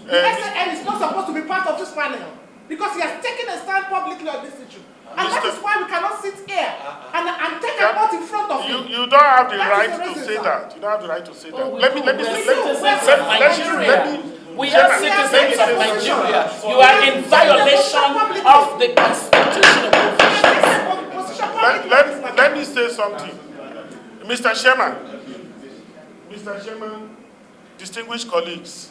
The SAN is not supposed to be part of this panel because he has taken a stand publicly on this issue. And that is why we cannot sit here and take a vote in front of you. You don't have the right to say that. You don't have the right to say that. We are citizens of Nigeria. You are in violation of the constitutional provisions. Let me say something. Mr. Chairman, distinguished colleagues,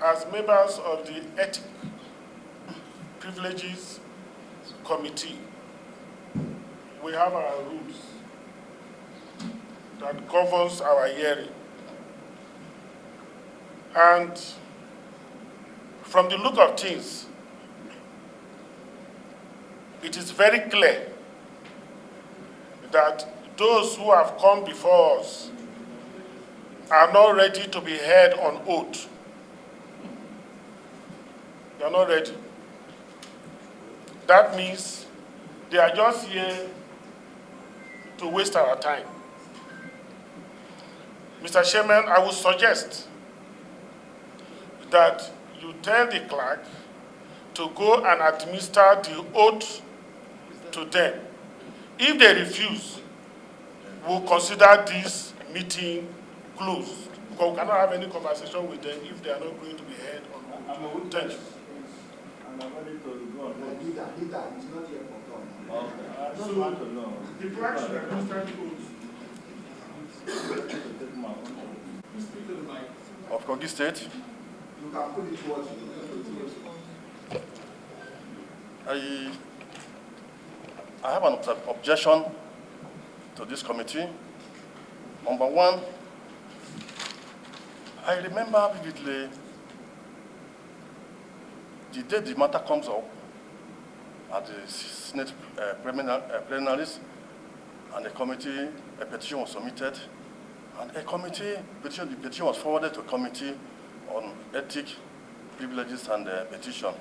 as members of the Ethics, Privileges Committee, we have our rules that governs our hearing. And from the look of things, it is very clear that those who have come before us are not ready to be heard on oath. They are not ready. That means they are just here to waste our time. Mr. Chairman, I would suggest that you tell the clerk to go and administer the oath to them. If they refuse, we'll consider this meeting closed, because we cannot have any conversation with them if they are not going to be heard on oath. Thank you. I'm ready to go on. Leader, it's not yet confirmed. I don't want to know. The clerk should administer the oath. Speak to the mic. Of Kogi State. You can put it towards you. I have an objection to this committee. Number one, I remember vividly the day the matter comes up at the Senate plenaries, and a petition was submitted, and the petition was forwarded to a committee on ethics, privileges, and petition.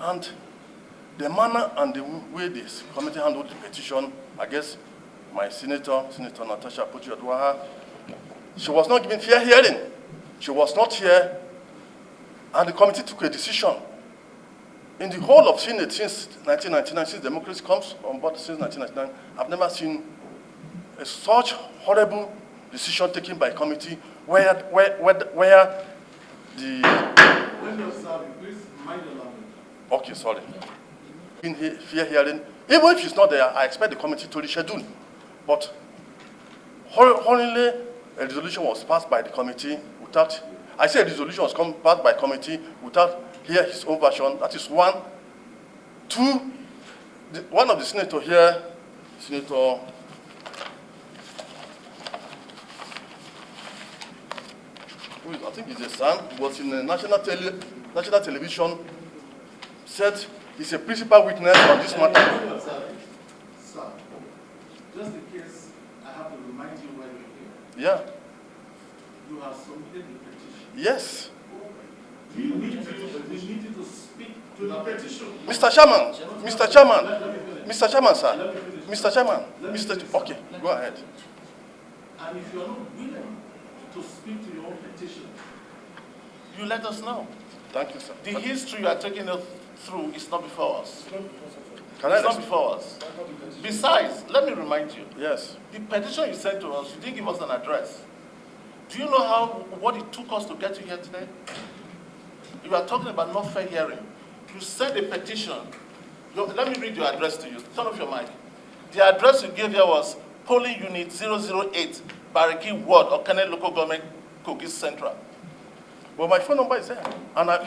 And the manner and the way this committee handled the petition, I guess my Senator Natasha, she was not given fair hearing. She was not here, and the committee took a decision. In the whole of Senate since 1999, since democracy comes on board since 1999, I've never seen such horrible decision taken by a committee where the... When you're serving, please mind your language. Okay, sorry. In fair hearing, even if she's not there, I expect the committee to reschedule. But only a resolution was passed by the committee without, I say a resolution was passed by committee without hear his own version. That is one. Two, one of the senators here, Senator I think his son, was in the national television, said he's a principal witness on this matter. Sir, just in case I have to remind you why you're here. Yeah. You have submitted the petition. Yes. We need you to speak to the petition. Mr. Chairman, sir. Mr. Chairman, okay, go ahead. And if you're not willing to speak to your own petition, You let us know. Thank you, sir. The history you are taking us through is not before us. It's not before us. Besides, let me remind you. Yes. The petition you sent to us, you didn't give us an address. Do you know what it took us to get you here today? You are talking about not fair hearing. You sent a petition. Let me read your address to you. Turn off your mic. The address you gave here was Polling Unit 008, Bariki Ward, Okene Local Government, Kogi Central. Well, my phone number is there. And the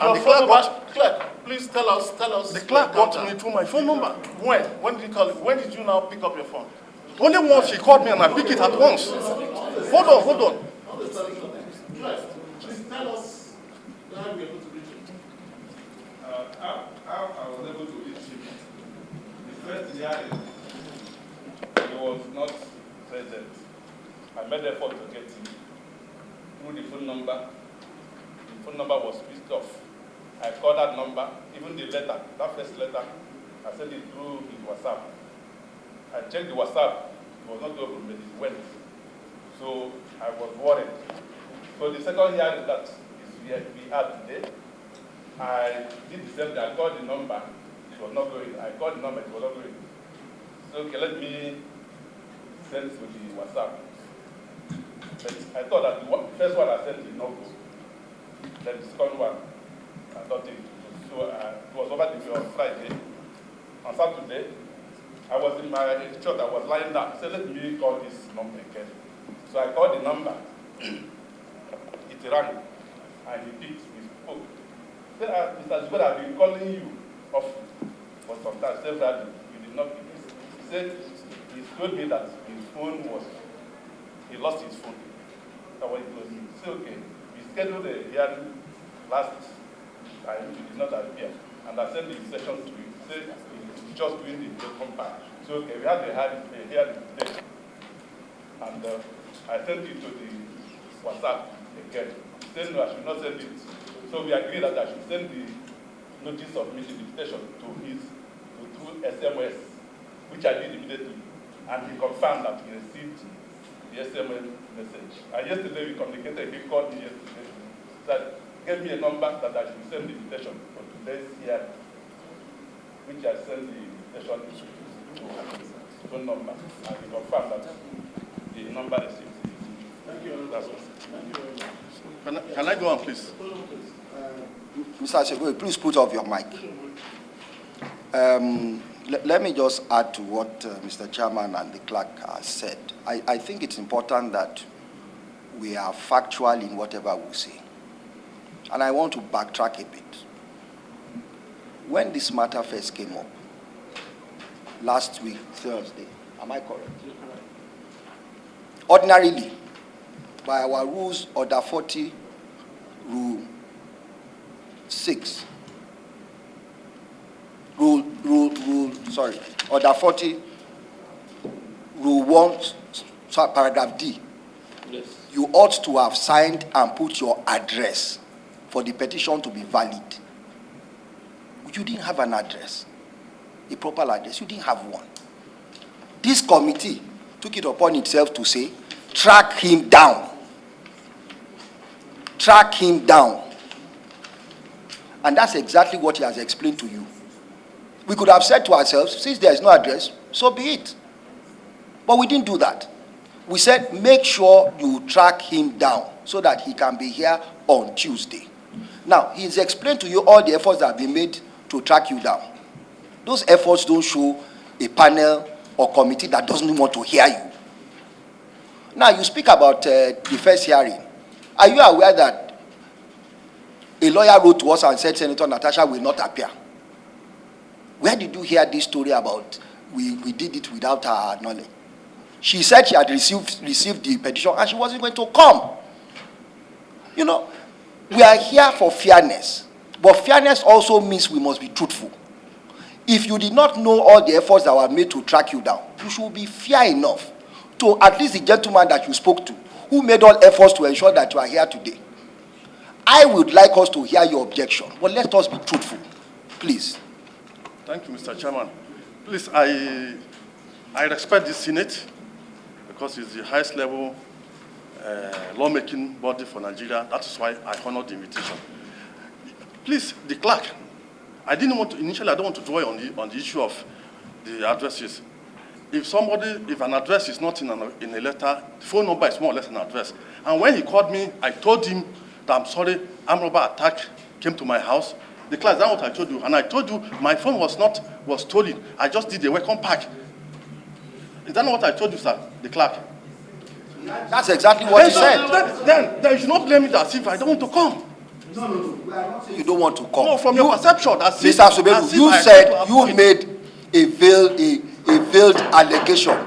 clerk, please tell us. The clerk got me through my phone number. When? When did he call you? When did you now pick up your phone? Only once he called me and I picked it at once. Hold on. please tell us how we are able to reach it. How I was able to reach him. The first hearing, he was not present. I made effort to get him through the phone number. The phone number was switched off. I called that number, even the letter, that first letter, I sent it through his WhatsApp. I checked the WhatsApp, it was not open, but it went. So I was worried. So the second hearing that we had today, I did the same thing. I called the number, it was not going. I called the number, it was not going. So okay, let me send to the WhatsApp. But I thought that the first one I sent did not go. Then the second one, I thought it. So it was over on Friday. On Saturday, I was in my church, I was lying down. I said, let me call this number again. So I called the number. It rang, and he picked, we spoke. He said, Mr. Zuber, I've been calling you often, but sometimes several you did not pick. He said, he told me that his phone was, he lost his phone. So when it was, he said, okay, we scheduled a hearing last time, you did not appear. And I sent the session to you. He said, he's just doing the compact. So okay, we had a hearing today. And I sent it to the WhatsApp again. He said, no, I should not send it. So we agreed that I should send the notice of meeting invitation through SMS, which I did immediately. And he confirmed that he received the SMS message. And yesterday we communicated, he called me yesterday, that gave me a number that I should send the invitation for today's hearing, which I sent the invitation to his phone number. And he confirmed that the number received. Thank you. That's all. Thank you very much. Can I go on, please? Mr. Asegwe, please put off your mic. Let me just add to what Mr. Chairman and the clerk has said. I think it's important that we are factual in whatever we say. And I want to backtrack a bit. When this matter first came up, last week, Thursday, am I correct? You're correct. Ordinarily, by our rules, Order 40, Rule 6, Order 40, Rule 1, Paragraph D. Yes. You ought to have signed and put your address for the petition to be valid. You didn't have an address, a proper address. You didn't have one. This committee took it upon itself to say, track him down. Track him down. And that's exactly what he has explained to you. We could have said to ourselves, since there is no address, so be it. But we didn't do that. We said, make sure you track him down so that he can be here on Tuesday. Now, he's explained to you all the efforts that have been made to track you down. Those efforts don't show a panel or committee that doesn't want to hear you. Now, you speak about the first hearing. Are you aware that a lawyer wrote to us and said Senator Natasha will not appear? Where did you hear this story about we did it without her knowledge? She said she had received the petition and she wasn't going to come. You know, we are here for fairness. But fairness also means we must be truthful. If you did not know all the efforts that were made to track you down, you should be fair enough to at least the gentleman that you spoke to, who made all efforts to ensure that you are here today. I would like us to hear your objection, but let us be truthful, please. Thank you, Mr. Chairman. Please, I respect the Senate because it's the highest level lawmaking body for Nigeria. That is why I honored the invitation. Please, the clerk, initially I don't want to dwell on the issue of the addresses. If an address is not in a letter, the phone number is more or less an address. And when he called me, I told him that I'm sorry, armed robber attack came to my house. The clerk, that's what I told you. And I told you my phone was stolen. I just did a welcome pack. Is that not what I told you, sir, the clerk? That's exactly what you said. Then you should not blame me as if I don't want to come. No. You don't want to come. No, from your perception, Mr. Subedu, you said you made a veiled allegation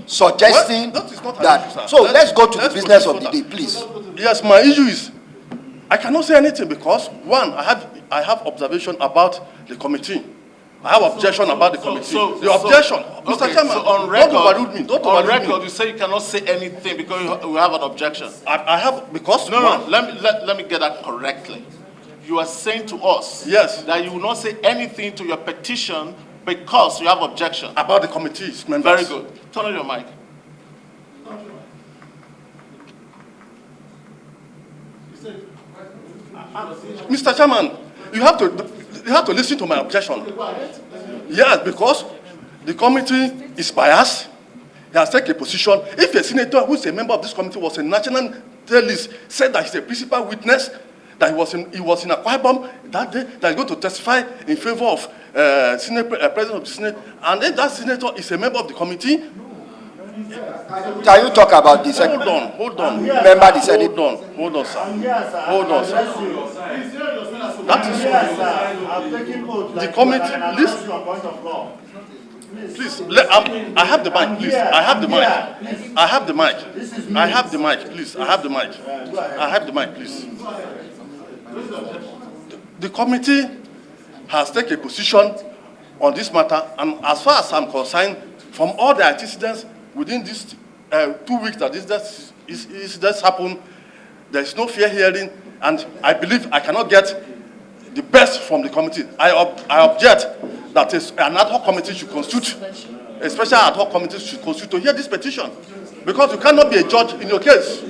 suggesting that is not that. issue, sir. So let's go to the business of the day, please. Yes, my issue is I cannot say anything because one, I have observation about the committee. I have objection about the committee. Objection, Mr. Chairman. So on record, don't overrule me. On record, you say you cannot say anything because you have an objection. I have because no. Let me get that correctly. You are saying to us, yes, that you will not say anything to your petition because you have objection about the committee's members. Very good. Turn on your mic. Mr. Chairman, you have to listen to my objection. Yes, because the committee is biased. He has taken a position. If a senator who is a member of this committee was a national journalist, said that he's a principal witness, that he was in a Akwa Ibom that day, that he's going to testify in favor of President of the Senate, and then that senator is a member of the committee. Can you talk about this? Hold on. Member the Senate. Hold on, sir. Hold on, sir. That is the committee. Please, I have the mic, please. I have the mic. I have the mic. I have the mic, please. I have the mic. I have the mic, please. The committee has taken a position on this matter, and as far as I'm concerned, from all the antecedents within these 2 weeks that this incident happened, there is no fair hearing, and I believe I cannot get the best from the committee. I object that an ad hoc committee should constitute, a special ad hoc committee should constitute to hear this petition, because you cannot be a judge in your case.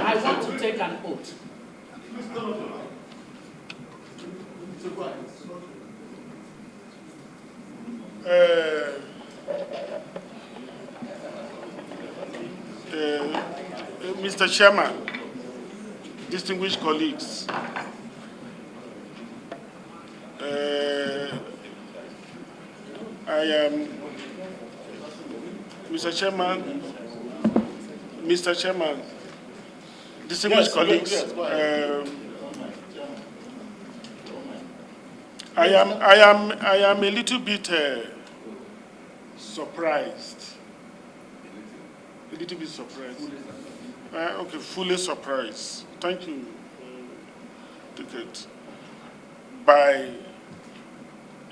I want to take an oath. Mr. Chairman, distinguished colleagues, Mr. Chairman, distinguished colleagues, I am a little bit surprised. A little bit surprised. Okay, fully surprised. Thank you, Ticket. By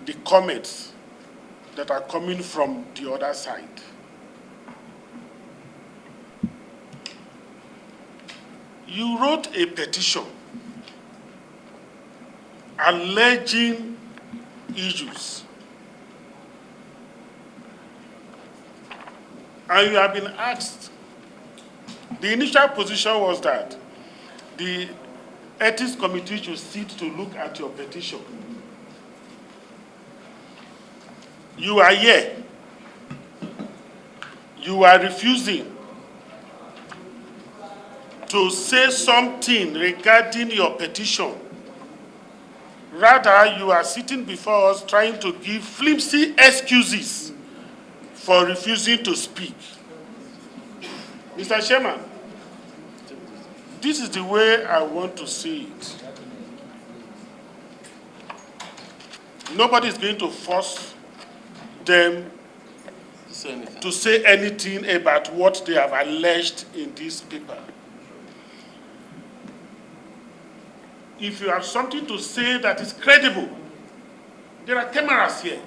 the comments that are coming from the other side. You wrote a petition alleging issues, and you have been asked. The initial position was that the Ethics Committee should sit to look at your petition. You are here. You are refusing to say something regarding your petition. Rather, you are sitting before us trying to give flimsy excuses for refusing to speak. Mr. Chairman, this is the way I want to see it. Nobody is going to force them to say anything about what they have alleged in this paper. If you have something to say that is credible, there are cameras here.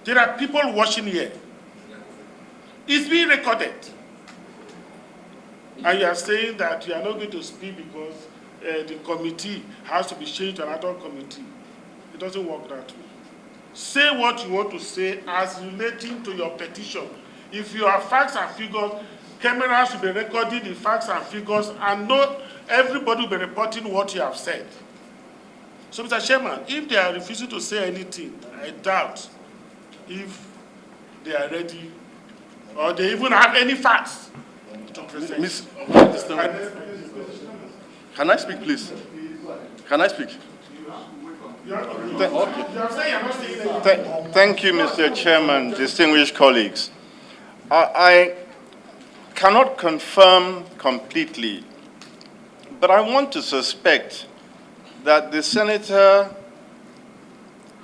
There are people watching here. It's being recorded. And you are saying that you are not going to speak because the committee has to be changed to another committee. It doesn't work that way. Say what you want to say as relating to your petition. If you have facts and figures, cameras will be recording the facts and figures, and not everybody will be reporting what you have said. So, Mr. Chairman, if they are refusing to say anything, I doubt if they are ready or they even have any facts to present. Can I speak, please? Can I speak? Thank you, Mr. Chairman, distinguished colleagues. I cannot confirm completely, but I want to suspect that the senator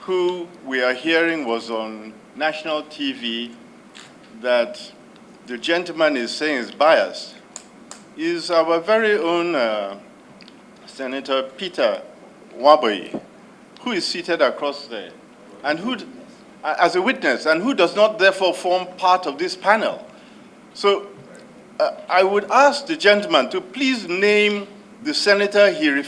who we are hearing was on national TV, that the gentleman is saying is biased, is our very own Senator Peter Waboyi, who is seated across there, and who, as a witness, and who does not therefore form part of this panel. So I would ask the gentleman to please name the senator he refers